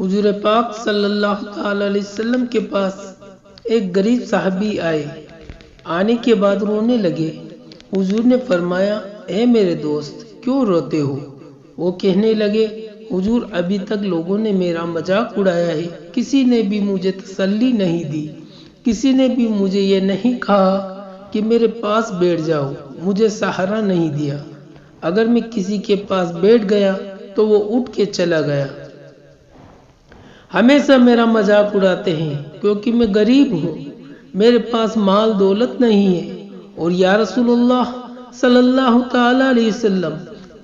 حضور پاک صلی اللہ تعالی علیہ وسلم کے پاس ایک غریب صحابی آئے۔ آنے کے بعد رونے لگے۔ حضور نے فرمایا، اے میرے دوست، کیوں روتے ہو؟ وہ کہنے لگے، حضور ابھی تک لوگوں نے میرا مذاق اڑایا ہے، کسی نے بھی مجھے تسلی نہیں دی، کسی نے بھی مجھے یہ نہیں کہا کہ میرے پاس بیٹھ جاؤ، مجھے سہارا نہیں دیا۔ اگر میں کسی کے پاس بیٹھ گیا تو وہ اٹھ کے چلا گیا۔ ہمیشہ میرا مذاق اڑاتے ہیں کیونکہ میں غریب ہوں، میرے پاس مال دولت نہیں ہے، اور یا رسول اللہ صلی اللہ تعالی علیہ وسلم،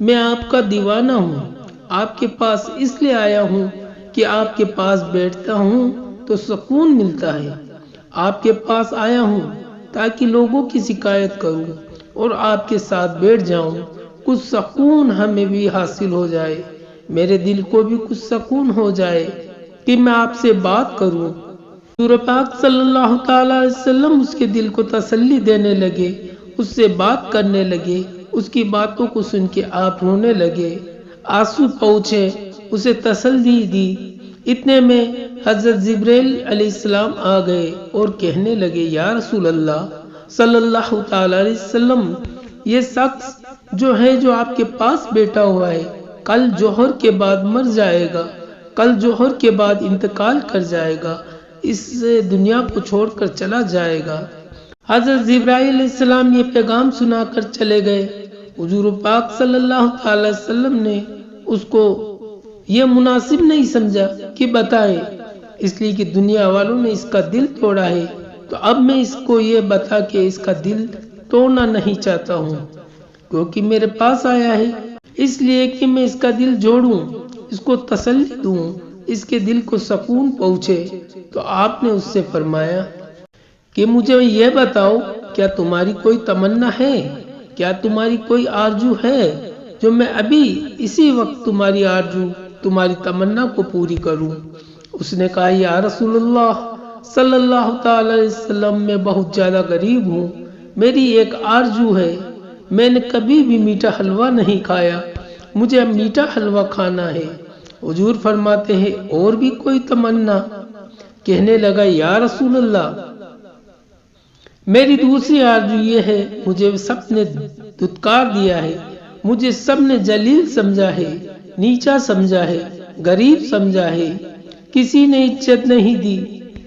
میں آپ کا دیوانہ ہوں، آپ کے پاس اس لیے آیا ہوں کہ آپ کے پاس بیٹھتا ہوں تو سکون ملتا ہے۔ آپ کے پاس آیا ہوں تاکہ لوگوں کی شکایت کروں اور آپ کے ساتھ بیٹھ جاؤں، کچھ سکون ہمیں بھی حاصل ہو جائے، میرے دل کو بھی کچھ سکون ہو جائے کہ میں آپ سے بات کروں۔ حضور پاک صلی اللہ تعالی علیہ وسلم اس کے دل کو تسلی دینے لگے، اس سے بات کرنے لگے، اس کی باتوں کو سن کے آپ رونے لگے، آنسو پہنچے، اسے تسلی دی۔ اتنے میں حضرت جبرائیل علیہ السلام آ گئے اور کہنے لگے، یا رسول اللہ صلی اللہ تعالی علیہ وسلم، یہ شخص جو آپ کے پاس بیٹھا ہوا ہے، کل ظہر کے بعد مر جائے گا، کل ظہر کے بعد انتقال کر جائے گا، اس دنیا کو چھوڑ کر چلا جائے گا۔ حضرت جبرائیل علیہ السلام یہ پیغام سنا کر چلے گئے۔ حضور پاک صلی اللہ تعالی وسلم نے اس کو یہ مناسب نہیں سمجھا کہ بتائے، اس لیے کہ دنیا والوں نے اس کا دل توڑا ہے، تو اب میں اس کو یہ بتا کہ اس کا دل توڑنا نہیں چاہتا ہوں، کیونکہ میرے پاس آیا ہے، اس لیے کہ میں اس کا دل جوڑوں، اس کو تسلی دوں، اس کے دل کو سکون پہنچے۔ تو آپ نے اس سے فرمایا کہ مجھے یہ بتاؤ، کیا تمہاری کوئی تمنا ہے؟ کیا تمہاری کوئی آرزو ہے جو میں ابھی اسی وقت تمہاری آرزو، تمہاری تمنا کو پوری کروں؟ اس نے کہا، یا رسول اللہ صلی اللہ تعالی علیہ وسلم، میں بہت زیادہ غریب ہوں، میری ایک آرزو ہے، میں نے کبھی بھی میٹھا حلوہ نہیں کھایا، مجھے میٹھا حلوہ کھانا ہے۔ حضور فرماتے ہیں، اور بھی کوئی تمنا؟ کہنے لگا، یا رسول اللہ، میری دوسری آرزو یہ ہے، مجھے سب نے دھتکار دیا ہے، مجھے سب نے ذلیل سمجھا ہے، نیچا سمجھا ہے، غریب سمجھا ہے، کسی نے عزت نہیں دی۔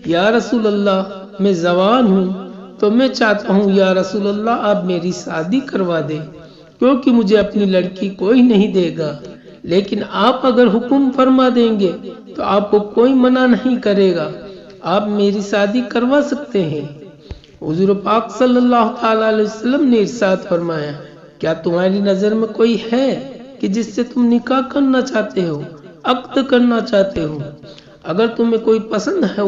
یا رسول اللہ، میں جوان ہوں تو میں چاہتا ہوں یا رسول اللہ آپ میری شادی کروا دیں، کیونکہ مجھے اپنی لڑکی کوئی نہیں دے گا، لیکن آپ اگر حکم فرما دیں گے تو آپ کو کوئی منع نہیں کرے گا، آپ میری شادی کروا سکتے ہیں۔ حضور پاک صلی اللہ تعالی علیہ وسلم نے ارشاد فرمایا، کیا تمہاری نظر میں کوئی ہے کہ جس سے تم نکاح کرنا چاہتے ہو، عقد کرنا چاہتے ہو؟ اگر تمہیں کوئی پسند ہے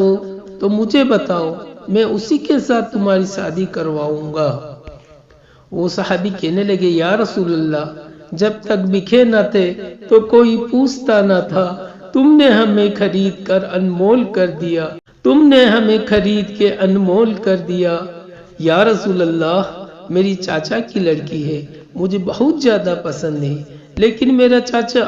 تو مجھے بتاؤ، میں اسی کے ساتھ تمہاری شادی کرواؤں گا۔ وہ صحابی کہنے لگے، یا رسول اللہ، جب تک بکھے نہ تھے تو کوئی پوچھتا نہ تھا، تم نے ہمیں خرید کر انمول کر دیا، تم نے ہمیں خرید کے انمول کر دیا۔ یا رسول اللہ، میری چاچا کی لڑکی ہے، مجھے بہت زیادہ پسند ہے، لیکن میرا چاچا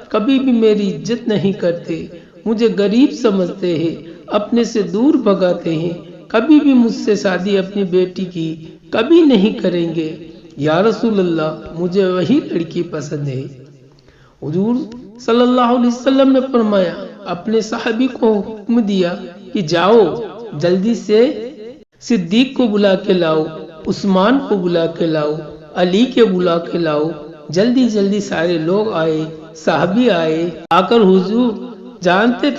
کبھی بھی میری عزت نہیں کرتے، مجھے غریب سمجھتے ہیں، اپنے سے دور بھگاتے ہیں، کبھی بھی مجھ سے شادی اپنی بیٹی کی کبھی نہیں کریں گے۔ یا رسول اللہ، مجھے وہی لڑکی پسند ہے۔ حضور صلی اللہ علیہ وسلم نے فرمایا، اپنے صحابی کو حکم دیا کہ جاؤ، جلدی سے صدیق کو بلا کے لاؤ، عثمان کو بلا کے لاؤ، علی کے بلا کے لاؤ۔ جلدی جلدی سارے لوگ آئے، صحابی آئے، حضور جانتے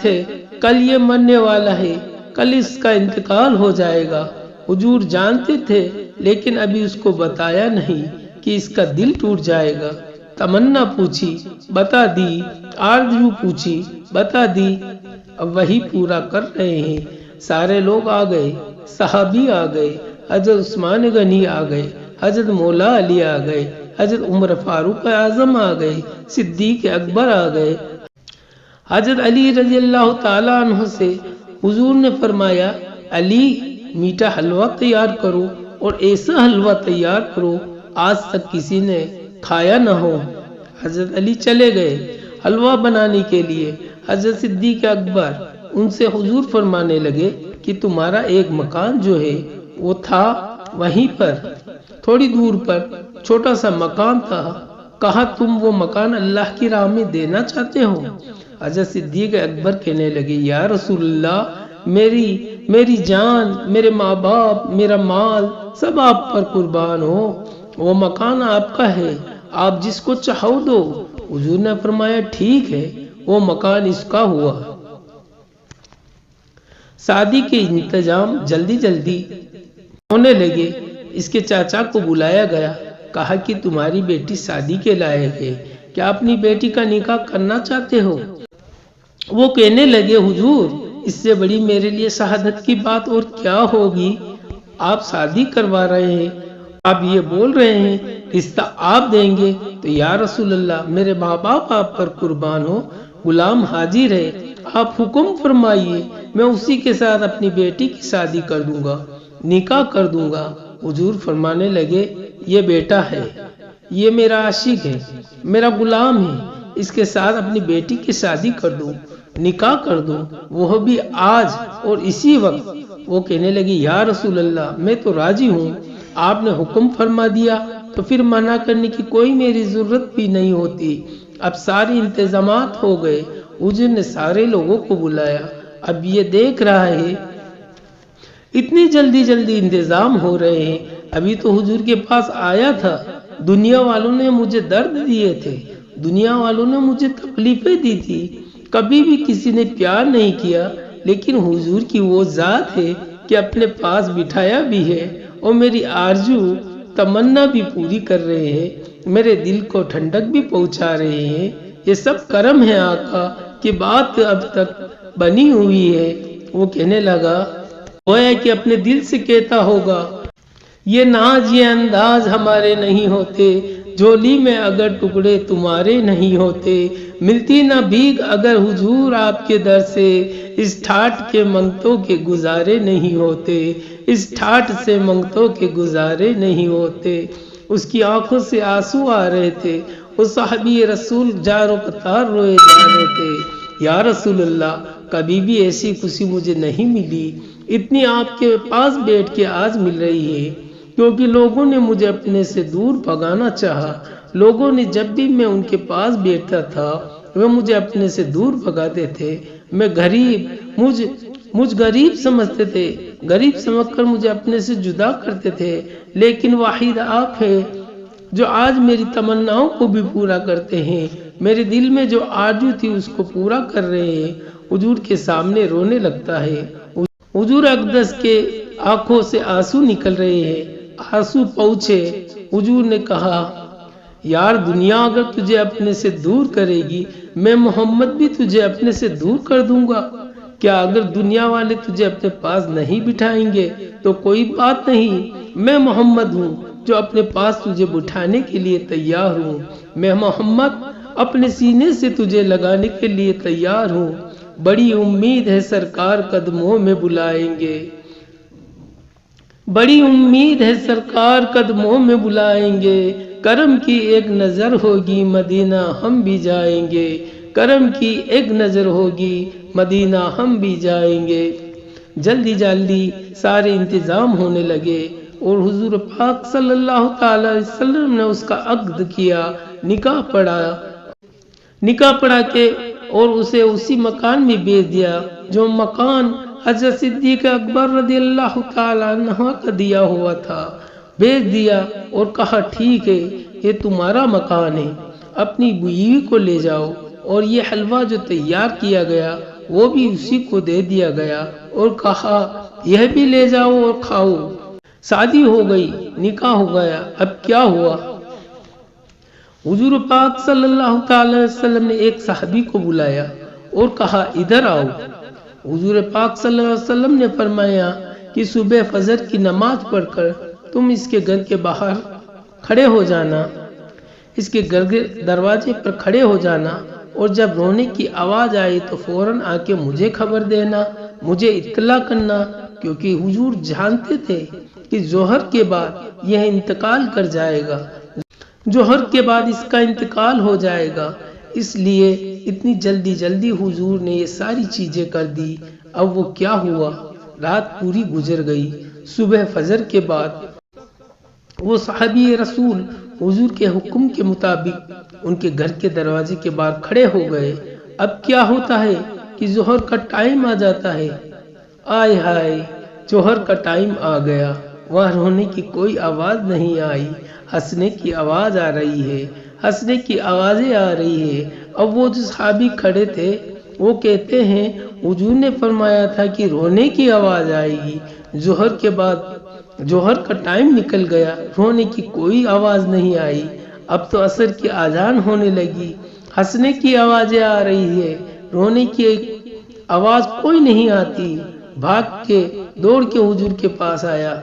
تھے کل یہ مرنے والا ہے، کل اس کا انتقال ہو جائے گا۔ حضور جانتے تھے، لیکن ابھی اس کو بتایا نہیں کہ اس کا دل ٹوٹ جائے گا۔ تمنا پوچھی، بتا دی، آرزو پوچھی، بتا دی، اب وہی پورا کر رہے ہیں۔ سارے لوگ آ گئے، صحابی آ گئے، حضرت عثمان غنی آ گئے، حضرت مولا علی آ گئے، حضرت عمر فاروق اعظم آ گئے، صدیق اکبر آ گئے۔ حضرت علی رضی اللہ تعالیٰ عنہ سے حضور نے فرمایا، علی، میٹھا حلوہ تیار کرو، اور ایسا حلوہ تیار کرو آج تک کسی نے کھایا نہ ہو۔ حضرت علی چلے گئے۔ حلوہ بنانے کے لیے۔ حضرت صدیق اکبر ان سے حضور فرمانے لگے کہ تمہارا ایک مکان جو ہے وہ تھا وہیں پر تھوڑی دور پر چھوٹا سا مکان تھا، کہا تم وہ مکان اللہ کی راہ میں دینا چاہتے ہو؟ حضرت صدیق اکبر کہنے لگے یا رسول اللہ، میری جان، میرے ماں باپ، میرا مال سب آپ پر قربان ہو، وہ مکان آپ کا ہے، آپ جس کو چاہو دو۔ حضور نے فرمایا ٹھیک ہے، وہ مکان اس کا ہوا۔ شادی کے انتظام جلدی جلدی ہونے لگے۔ اس کے چاچا کو بلایا گیا، کہا کہ تمہاری بیٹی شادی کے لائق ہے، کیا اپنی بیٹی کا نکاح کرنا چاہتے ہو؟ وہ کہنے لگے حضور، اس سے بڑی میرے لیے شہادت کی بات اور کیا ہوگی؟ آپ شادی کروا رہے ہیں، آپ یہ بول رہے ہیں رشتہ آپ دیں گے، تو یا رسول اللہ میرے ماں باپ آپ پر قربان ہو، غلام حاضر ہے، آپ حکم فرمائیے، میں اسی کے ساتھ اپنی بیٹی کی شادی کر دوں گا، نکاح کر دوں گا۔ حضور فرمانے لگے یہ بیٹا ہے، یہ میرا عاشق ہے، میرا غلام ہے، اس کے ساتھ اپنی بیٹی کی شادی کر دوں، نکاح کر دوں، وہ بھی آج اور اسی وقت۔ وہ کہنے لگی یا رسول اللہ میں تو راضی ہوں، آپ نے حکم فرما دیا تو پھر منع کرنے کی کوئی میری ضرورت بھی نہیں ہوتی۔ اب سارے انتظامات ہو گئے، حضور نے سارے لوگوں کو بلایا۔ اب یہ دیکھ رہا ہے اتنی جلدی انتظام ہو رہے ہیں، ابھی تو حضور کے پاس آیا تھا، دنیا والوں نے مجھے درد دیے تھے، دنیا والوں نے مجھے تکلیفیں دی تھی، کبھی بھی کسی نے پیار نہیں کیا، لیکن حضور کی وہ ذات ہے کہ اپنے پاس بٹھایا بھی ہے اور میری آرزو تمنا بھی پوری کر رہے ہیں، میرے دل کو ٹھنڈک بھی پہنچا رہے ہیں۔ یہ سب کرم ہے آقا کہ بات اب تک بنی ہوئی ہے۔ وہ کہنے لگا گویا کہ اپنے دل سے کہتا ہوگا یہ ناز یہ انداز ہمارے نہیں ہوتے، جھولی میں اگر ٹکڑے تمہارے نہیں ہوتے، ملتی نہ بھیگ اگر حضور آپ کے در سے، اس ٹھاٹ کے منگتوں کے گزارے نہیں ہوتے، اس ٹھاٹ سے منگتوں کے گزارے نہیں ہوتے۔ اس کی آنکھوں سے آنسو آ رہے تھے، اس صحابی رسول جاروں قطار روئے جا رہے تھے۔ یا رسول اللہ کبھی بھی ایسی خوشی مجھے نہیں ملی، اتنی آپ کے پاس بیٹھ کے آج مل رہی ہے، کیونکہ لوگوں نے مجھے اپنے سے دور بھگانا چاہا، لوگوں نے جب بھی میں ان کے پاس بیٹھتا تھا وہ مجھے اپنے سے دور بھگاتے تھے، میں غریب مجھ غریب سمجھتے تھے، غریب سمجھ کر مجھے اپنے سے جدا کرتے تھے، لیکن واحد آپ ہے جو آج میری تمناؤں کو بھی پورا کرتے ہیں، میرے دل میں جو آرزو تھی اس کو پورا کر رہے ہیں۔ حضور کے سامنے رونے لگتا ہے، حضور اقدس کے آنکھوں سے آنسو نکل رہے ہیں، آنسو پہنچے۔ حضور نے کہا یار دنیا اگر تجھے اپنے سے دور کرے گی، میں محمد بھی تجھے اپنے سے دور کر دوں گا۔ کیا اگر دنیا والے تجھے اپنے پاس نہیں بٹھائیں گے تو کوئی بات نہیں، میں محمد ہوں جو اپنے پاس تجھے بٹھانے کے لیے تیار ہوں، میں محمد اپنے سینے سے تجھے لگانے کے لیے تیار ہوں۔ بڑی امید ہے سرکار قدموں میں بلائیں گے، بڑی امید ہے سرکار قدموں میں بلائیں گے، کرم کی ایک نظر ہوگی مدینہ ہم بھی جائیں گے، کرم کی ایک نظر ہوگی مدینہ ہم بھی جائیں گے۔ جلدی جلدی سارے انتظام ہونے لگے اور حضور پاک صلی اللہ تعالی علیہ وسلم نے اس کا عقد کیا، نکاح پڑھا کے اور اسے اسی مکان میں بیچ دیا جو مکان حضرت صدیق اکبر رضی اللہ تعالی عنہ کا دیا ہوا تھا، بیچ دیا اور کہا ٹھیک ہے یہ تمہارا مکان ہے، اپنی بیوی کو لے جاؤ، اور یہ حلوہ جو تیار کیا گیا وہ بھی اسی کو دے دیا گیا اور کہا یہ بھی لے جاؤ اور کھاؤ۔ شادی ہو گئی، نکاح ہو گیا۔ اب کیا ہوا؟ حضور پاک صلی اللہ تعالی علیہ وسلم نے ایک صحابی کو بلایا اور کہا ادھر آؤ۔ حضور پاک صلی اللہ علیہ وسلم نے فرمایا کہ صبح فجر کی نماز پڑھ کر تم اس کے گھر کے باہر کھڑے ہو جانا، اس کے گھر کے دروازے پر کھڑے ہو جانا، اور جب رونے کی آواز آئے تو فوراً آ کے مجھے خبر دینا، مجھے اطلاع کرنا، کیونکہ حضور جانتے تھے کہ ظہر کے بعد یہ انتقال کر جائے گا، ظہر کے بعد اس کا انتقال ہو جائے گا، اس لیے اتنی جلدی جلدی حضور نے یہ ساری چیزیں کر دی۔ اب وہ کیا ہوا، رات پوری گزر گئی۔ صبح فجر کے بعد وہ صحابی رسول حضور کے حکم کے مطابق ان کے گھر کے دروازے کے باہر کھڑے ہو گئے۔ اب کیا ہوتا ہے کہ ظہر کا ٹائم آ جاتا ہے۔ آئے ہائے، ظہر کا ٹائم آ گیا، وہاں رونے کی کوئی آواز نہیں آئی، ہنسنے کی آواز آ رہی ہے، ہنسنے کی آوازیں آ رہی ہے۔ اب وہ جو صحابی کھڑے تھے وہ کہتے ہیں حضور نے فرمایا تھا کہ رونے کی آواز آئے گی، ظہر کے بعد ظہر کا ٹائم نکل گیا، رونے کی کوئی آواز نہیں آئی۔ اب تو عصر کی اذان ہونے لگی، ہنسنے کی آوازیں آ رہی ہے، رونے کی آواز کوئی نہیں آتی۔ بھاگ کے دوڑ کے حضور کے پاس آیا،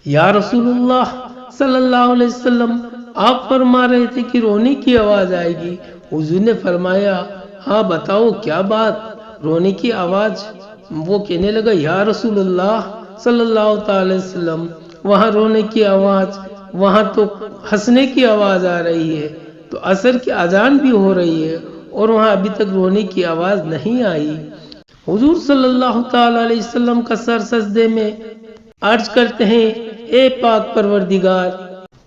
یا رسول اللہ صلی اللہ علیہ وسلم، آپ فرما رہے تھے کہ رونے کی آواز آئے گی۔ حضور نے فرمایا ہاں بتاؤ کیا بات، رونے کی آواز؟ وہ کہنے لگا یا رسول اللہ صلی اللہ تعالی وسلم، وہاں رونے کی آواز، وہاں تو ہنسنے کی آواز آ رہی ہے، تو عصر کی اذان بھی ہو رہی ہے اور وہاں ابھی تک رونے کی آواز نہیں آئی۔ حضور صلی اللہ تعالی علیہ وسلم کا سر سجدے میں عرض کرتے ہیں اے پاک پروردگار،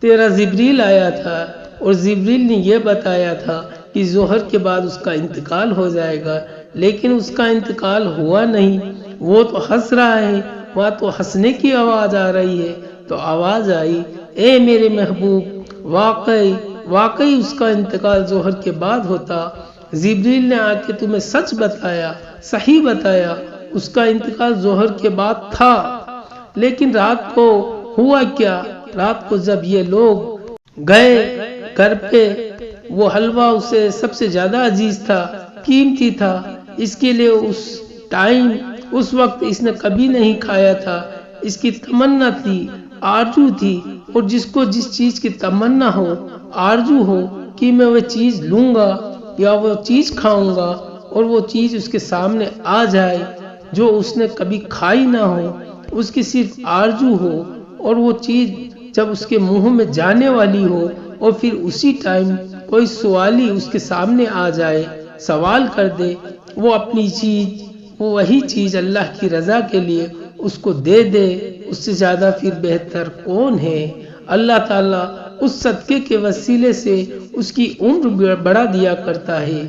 تیرا جبریل آیا تھا اور جبریل نے یہ بتایا تھا کہ ظہر کے بعد اس کا انتقال ہو جائے گا، لیکن اس کا انتقال ہوا نہیں، وہ تو ہنس رہا ہے، وہاں تو ہنسنے کی آواز آ رہی ہے۔ تو آواز آئی اے میرے محبوب، واقعی اس کا انتقال ظہر کے بعد ہوتا، جبریل نے آ کے تمہیں سچ بتایا، صحیح بتایا، اس کا انتقال ظہر کے بعد تھا۔ لیکن رات کو ہوا کیا، رات کو جب یہ لوگ گئے گھر پہ، وہ حلوہ اسے سب سے زیادہ عزیز تھا، قیمتی تھا، اس کے لیے اس وقت اس نے کبھی نہیں کھایا تھا، اس کی تمنا تھی، آرزو تھی، اور جس کو جس چیز کی تمنا ہو، آرزو ہو کہ میں وہ چیز لوں گا یا وہ چیز کھاؤں گا، اور وہ چیز اس کے سامنے آ جائے جو اس نے کبھی کھائی نہ ہو، اس کی صرف آرزو ہو، اور وہ چیز جب اس کے منہ میں جانے والی ہو اور پھر اسی ٹائم کوئی سوالی اس کے سامنے آ جائے، سوال کر دے، وہ اپنی چیز، وہ وہی چیز اللہ کی رضا کے لیے اس کو دے دے، اس سے زیادہ پھر بہتر کون ہے؟ اللہ تعالیٰ اس صدقے کے وسیلے سے اس کی عمر بڑھا دیا کرتا ہے۔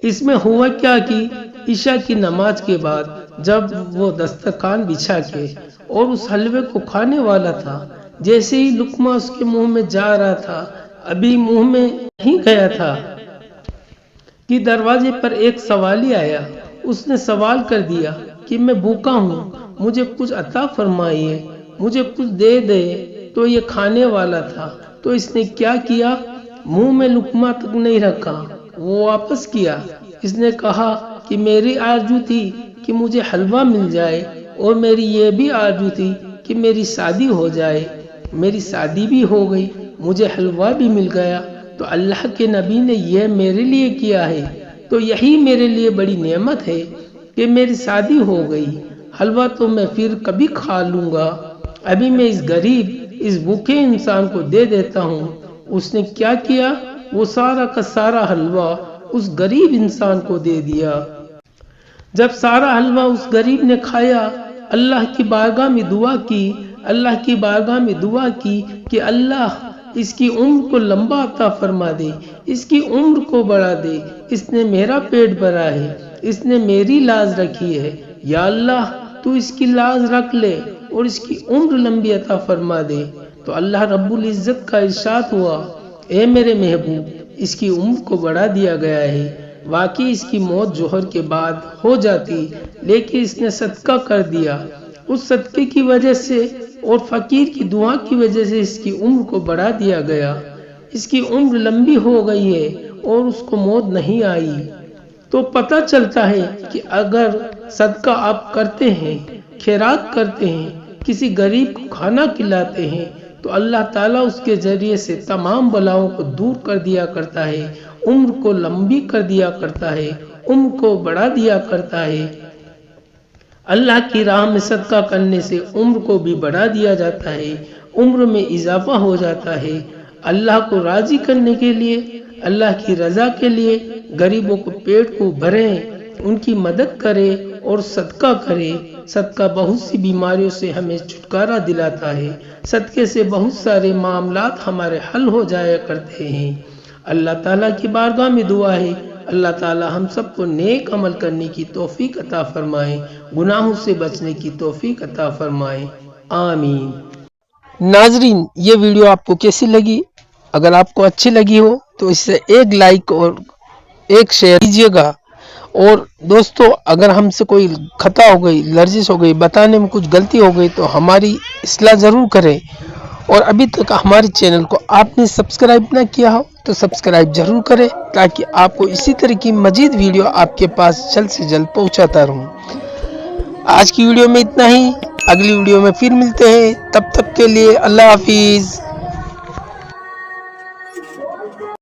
اس میں ہوا کیا کہ عشاء کی نماز کے بعد جب وہ دسترخوان بچھا کے اور اس حلوے کو کھانے والا تھا، جیسے ہی لقمہ اس کے منہ میں جا رہا تھا، ابھی منہ میں نہیں گیا تھا کہ دروازے پر ایک سوالی آیا۔ اس نے سوال کر دیا کہ میں بھوکا ہوں، مجھے کچھ عطا فرمائیے، مجھے کچھ دے دے۔ تو یہ کھانے والا تھا، تو اس نے کیا کیا، منہ میں لقمہ تک نہیں رکھا، وہ واپس کیا۔ اس نے کہا کہ میری آرزو تھی کہ مجھے حلوہ مل جائے، اور میری یہ بھی آرزو تھی کہ میری شادی ہو جائے، میری شادی بھی ہو گئی، مجھے حلوہ بھی مل گیا، تو اللہ کے نبی نے یہ میرے لیے کیا ہے، تو یہی میرے لیے بڑی نعمت ہے کہ میری شادی ہو گئی، حلوہ تو میں پھر کبھی کھا لوں گا، ابھی میں اس غریب، اس بھوکے انسان کو دے دیتا ہوں۔ اس نے کیا کیا، وہ سارا کا سارا حلوہ اس غریب انسان کو دے دیا۔ جب سارا حلوہ اس غریب نے کھایا، اللہ کی بارگاہ میں دعا کی، اللہ کی بارگاہ میں دعا کی کہ اللہ اس کی عمر کو لمبا عطا فرما دے، اس کی عمر کو بڑھا دے، اس نے میرا پیٹ بھرا ہے، اس نے میری لاز رکھی ہے، یا اللہ تو اس کی لاز رکھ لے اور اس کی عمر لمبی عطا فرما دے۔ تو اللہ رب العزت کا ارشاد ہوا اے میرے محبوب، اس کی عمر کو بڑھا دیا گیا ہے۔ واقعی اس کی موت ظہر کے بعد ہو جاتی، لیکن اس نے صدقہ کر دیا، اس صدقے کی وجہ سے اور فقیر کی دعا کی وجہ سے اس کی عمر کو بڑھا دیا گیا، اس کی عمر لمبی ہو گئی ہے اور اس کو موت نہیں آئی۔ تو پتہ چلتا ہے کہ اگر صدقہ آپ کرتے ہیں، خیرات کرتے ہیں، کسی غریب کو کھانا کھلاتے ہیں، تو اللہ تعالیٰ اس کے ذریعے سے تمام بلاؤں کو دور کر دیا کرتا ہے، عمر کو لمبی کر دیا کرتا ہے، عمر کو بڑھا دیا کرتا ہے۔ اللہ کی راہ میں صدقہ کرنے سے عمر کو بھی بڑھا دیا جاتا ہے، عمر میں اضافہ ہو جاتا ہے۔ اللہ کو راضی کرنے کے لیے اللہ کی رضا کے لیے غریبوں کو پیٹ کو بھریں، ان کی مدد کرے اور صدقہ کرے۔ صدقہ بہت سی بیماریوں سے ہمیں چھٹکارا دلاتا ہے۔ صدقے سے بہت سارے معاملات ہمارے حل ہو جایا کرتے ہیں۔ اللہ تعالیٰ کی بارگاہ میں دعا ہے، اللہ تعالیٰ ہم سب کو نیک عمل کرنے کی توفیق عطا فرمائے، گناہوں سے بچنے کی توفیق عطا فرمائے، آمین۔ ناظرین، یہ ویڈیو آپ کو کیسی لگی؟ اگر آپ کو اچھی لگی ہو تو اسے ایک لائک اور ایک شیئر کیجیے گا، اور دوستو اگر ہم سے کوئی خطا ہو گئی، لرزش ہو گئی، بتانے میں کچھ غلطی ہو گئی تو ہماری اصلاح ضرور کریں، اور ابھی تک ہمارے چینل کو آپ نے سبسکرائب نہ کیا ہو تو سبسکرائب ضرور کریں، تاکہ آپ کو اسی طرح کی مزید ویڈیو آپ کے پاس جلد سے جلد پہنچاتا رہوں۔ آج کی ویڈیو میں اتنا ہی، اگلی ویڈیو میں پھر ملتے ہیں، تب تک کے لیے اللہ حافظ۔